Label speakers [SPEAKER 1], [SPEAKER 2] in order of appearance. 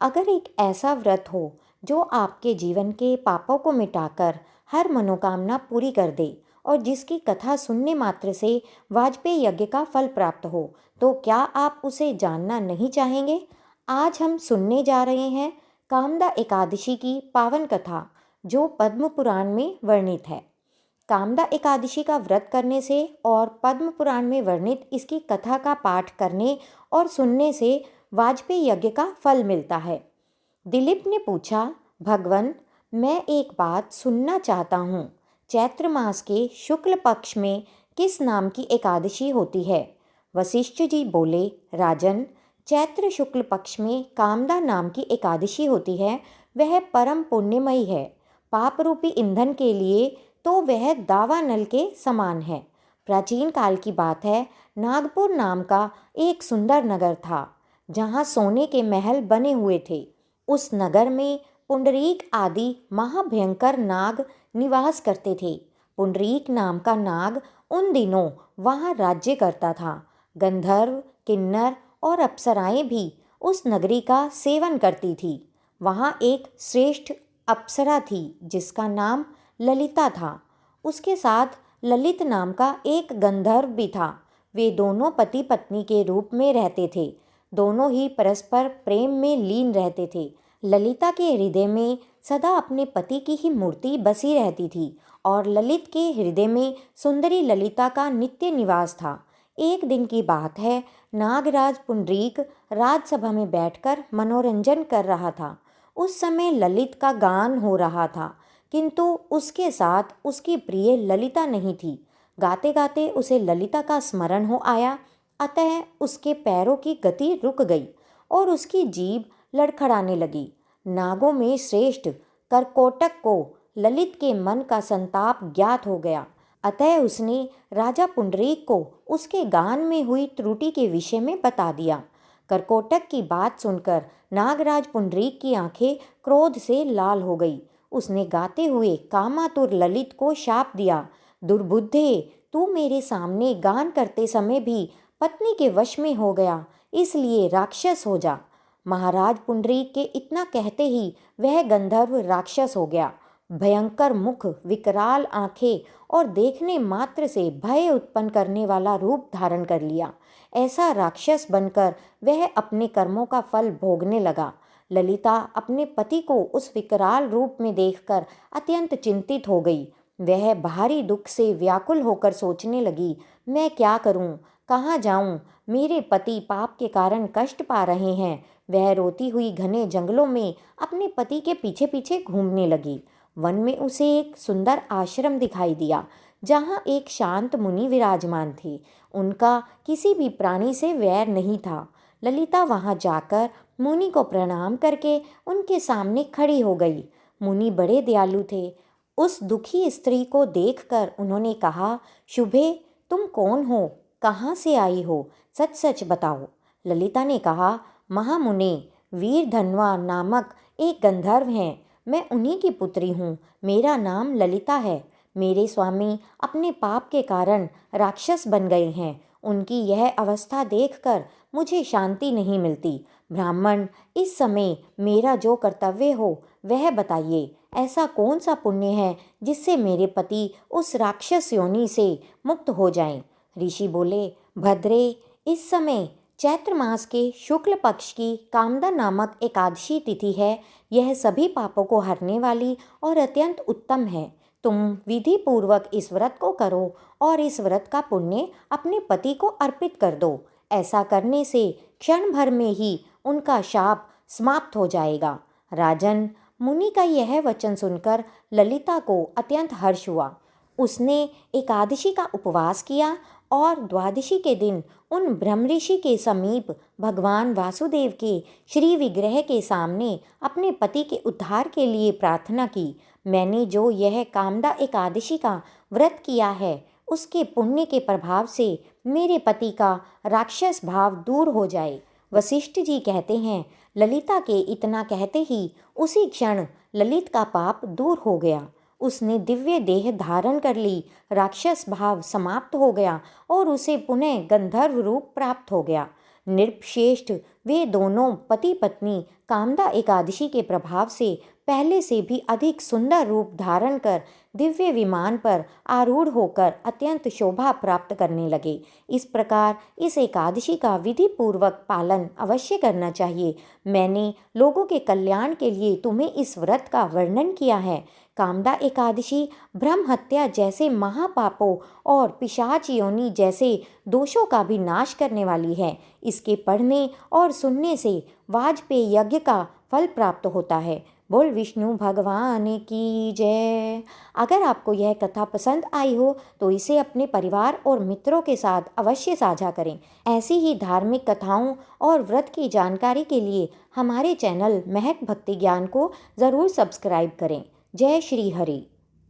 [SPEAKER 1] अगर एक ऐसा व्रत हो जो आपके जीवन के पापों को मिटाकर हर मनोकामना पूरी कर दे और जिसकी कथा सुनने मात्र से वाजपेयी यज्ञ का फल प्राप्त हो, तो क्या आप उसे जानना नहीं चाहेंगे? आज हम सुनने जा रहे हैं कामदा एकादशी की पावन कथा, जो पद्म पुराण में वर्णित है। कामदा एकादशी का व्रत करने से और पद्म पुराण में वर्णित इसकी कथा का पाठ करने और सुनने से वाजपेयी यज्ञ का फल मिलता है। दिलीप ने पूछा, भगवन, मैं एक बात सुनना चाहता हूँ। चैत्र मास के शुक्ल पक्ष में किस नाम की एकादशी होती है? वशिष्ठ जी बोले, राजन, चैत्र शुक्ल पक्ष में कामदा नाम की एकादशी होती है। वह परम पुण्यमयी है। पाप रूपी ईंधन के लिए तो वह दावानल के समान है। प्राचीन काल की बात है, नागपुर नाम का एक सुंदर नगर था, जहाँ सोने के महल बने हुए थे। उस नगर में पुंडरीक आदि महाभयंकर नाग निवास करते थे। पुंडरीक नाम का नाग उन दिनों वहाँ राज्य करता था। गंधर्व, किन्नर और अप्सराएं भी उस नगरी का सेवन करती थी। वहाँ एक श्रेष्ठ अप्सरा थी जिसका नाम ललिता था। उसके साथ ललित नाम का एक गंधर्व भी था। वे दोनों पति पत्नी के रूप में रहते थे। दोनों ही परस्पर प्रेम में लीन रहते थे। ललिता के हृदय में सदा अपने पति की ही मूर्ति बसी रहती थी और ललित के हृदय में सुंदरी ललिता का नित्य निवास था। एक दिन की बात है, नागराज पुंडरीक राजसभा में बैठकर मनोरंजन कर रहा था। उस समय ललित का गान हो रहा था, किंतु उसके साथ उसकी प्रिय ललिता नहीं थी। गाते गाते उसे ललिता का स्मरण हो आया, अतः उसके पैरों की गति रुक गई और उसकी जीभ लड़खड़ाने लगी। नागों में श्रेष्ठ करकोटक को ललित के मन का संताप ज्ञात हो गया, अतः उसने राजा पुंडरीक को उसके गान में हुई त्रुटि के विषय में बता दिया। करकोटक की बात सुनकर नागराज पुंडरीक की आंखें क्रोध से लाल हो गई। उसने गाते हुए कामातुर ललित को शाप दिया, दुर्बुद्धे, तू मेरे सामने गान करते समय भी पत्नी के वश में हो गया, इसलिए राक्षस हो जा। महाराज पुंडरीक के इतना कहते ही वह गंधर्व राक्षस हो गया। भयंकर मुख, विकराल आंखें और देखने मात्र से भय उत्पन्न करने वाला रूप धारण कर लिया। ऐसा राक्षस बनकर वह अपने कर्मों का फल भोगने लगा। ललिता अपने पति को उस विकराल रूप में देखकर अत्यंत चिंतित हो गई। वह भारी दुख से व्याकुल होकर सोचने लगी, मैं क्या करूं, कहाँ जाऊं? मेरे पति पाप के कारण कष्ट पा रहे हैं। वह रोती हुई घने जंगलों में अपने पति के पीछे पीछे घूमने लगी। वन में उसे एक सुंदर आश्रम दिखाई दिया, जहाँ एक शांत मुनि विराजमान थे। उनका किसी भी प्राणी से वैर नहीं था। ललिता वहाँ जाकर मुनि को प्रणाम करके उनके सामने खड़ी हो गई। मुनि बड़े दयालु थे। उस दुखी स्त्री को देखकर उन्होंने कहा, शुभे, तुम कौन हो, कहाँ से आई हो, सच सच बताओ। ललिता ने कहा, महामुने, वीर धनवा नामक एक गंधर्व हैं। मैं उन्हीं की पुत्री हूँ। मेरा नाम ललिता है। मेरे स्वामी अपने पाप के कारण राक्षस बन गए हैं। उनकी यह अवस्था देखकर मुझे शांति नहीं मिलती। ब्राह्मण, इस समय मेरा जो कर्तव्य हो वह बताइए। ऐसा कौन सा पुण्य है जिससे मेरे पति उस राक्षस योनि से मुक्त हो जाएं? ऋषि बोले, भद्रे, इस समय चैत्र मास के शुक्ल पक्ष की कामदा नामक एकादशी तिथि है। यह सभी पापों को हरने वाली और अत्यंत उत्तम है। तुम विधि पूर्वक इस व्रत को करो और इस व्रत का पुण्य अपने पति को अर्पित कर दो। ऐसा करने से क्षण भर में ही उनका शाप समाप्त हो जाएगा। राजन, मुनि का यह वचन सुनकर ललिता को अत्यंत हर्ष हुआ। उसने एकादशी का उपवास किया और द्वादशी के दिन उन ब्रह्मऋषि के समीप भगवान वासुदेव के श्री विग्रह के सामने अपने पति के उद्धार के लिए प्रार्थना की। मैंने जो यह कामदा एकादशी का व्रत किया है, उसके पुण्य के प्रभाव से मेरे पति का राक्षस भाव दूर हो जाए। वशिष्ठ जी कहते हैं, ललिता के इतना कहते ही उसी क्षण ललित का पाप दूर हो गया। उसने दिव्य देह धारण कर ली। राक्षस भाव समाप्त हो गया और उसे पुनः गंधर्व रूप प्राप्त हो गया। नृपश्रेष्ठ, वे दोनों पति पत्नी कामदा एकादशी के प्रभाव से पहले से भी अधिक सुंदर रूप धारण कर दिव्य विमान पर आरूढ़ होकर अत्यंत शोभा प्राप्त करने लगे। इस प्रकार इस एकादशी का विधि पूर्वक पालन अवश्य करना चाहिए। मैंने लोगों के कल्याण के लिए तुम्हें इस व्रत का वर्णन किया है। कामदा एकादशी ब्रह्म हत्या जैसे महापापों और पिशाच योनि जैसे दोषों का भी नाश करने वाली है। इसके पढ़ने और सुनने से वाजपेय यज्ञ का फल प्राप्त होता है। बोल विष्णु भगवान की जय। अगर आपको यह कथा पसंद आई हो तो इसे अपने परिवार और मित्रों के साथ अवश्य साझा करें। ऐसी ही धार्मिक कथाओं और व्रत की जानकारी के लिए हमारे चैनल महक भक्ति ज्ञान को ज़रूर सब्सक्राइब करें। जय श्री हरि।